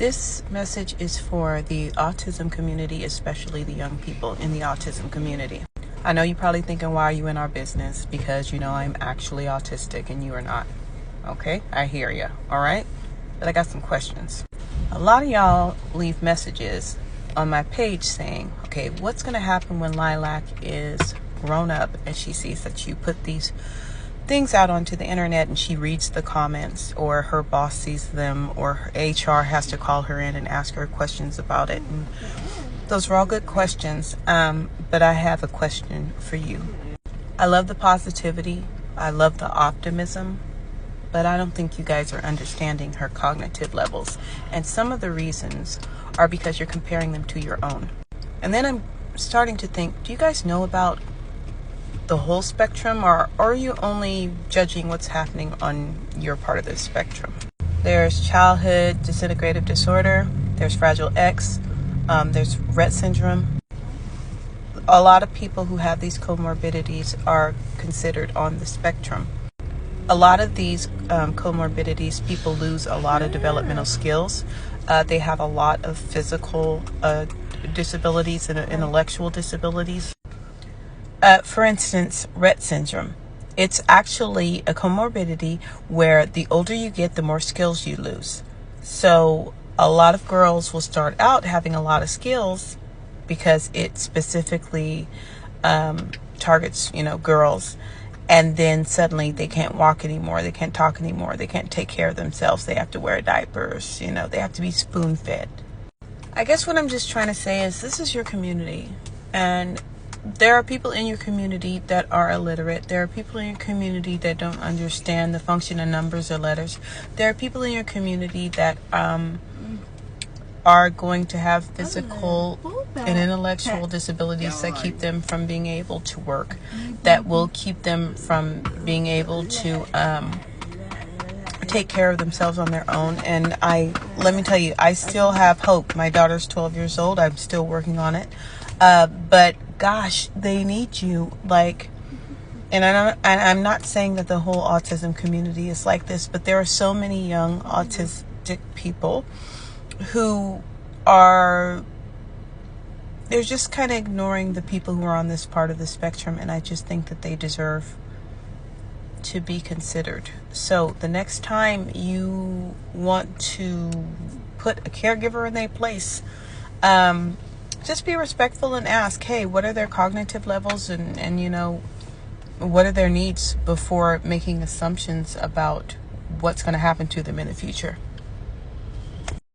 This message is for the autism community, especially the young people in the autism community. I know you're probably thinking, why are you in our business? Because, I'm actually autistic and you are not. Okay, I hear you. All right, but I got some questions. A lot of y'all leave messages on my page saying, okay, what's going to happen when Lilac is grown up and she sees that you put these things out onto the internet and she reads the comments, or her boss sees them, or her HR has to call her in and ask her questions about it. And those are all good questions, but I have a question for you. I love the positivity. I love the optimism, but I don't think you guys are understanding her cognitive levels. And some of the reasons are because you're comparing them to your own. And then I'm starting to think, do you guys know about the whole spectrum, or are you only judging what's happening on your part of the spectrum? There's childhood disintegrative disorder, there's Fragile X, there's Rett syndrome. A lot of people who have these comorbidities are considered on the spectrum. A lot of these comorbidities, people lose a lot of developmental skills. They have a lot of physical disabilities and intellectual disabilities. For instance, Rett syndrome. It's actually a comorbidity where the older you get, the more skills you lose. So a lot of girls will start out having a lot of skills because it specifically targets, girls. And then suddenly they can't walk anymore. They can't talk anymore. They can't take care of themselves. They have to wear diapers. They have to be spoon fed. I guess what I'm just trying to say is this is your community, and there are people in your community that are illiterate. There are people in your community that don't understand the function of numbers or letters. There are people in your community that are going to have physical and intellectual disabilities that keep them from being able to work, that will keep them from being able to take care of themselves on their own. And let me tell you, I still have hope. My daughter's 12 years old. I'm still working on it. But gosh, they need you. And I'm not saying that the whole autism community is like this, but there are so many young autistic people who they're just kind of ignoring the people who are on this part of the spectrum. And I just think that they deserve to be considered. So the next time you want to put a caregiver in their place, just be respectful and ask, hey, what are their cognitive levels and what are their needs before making assumptions about what's going to happen to them in the future.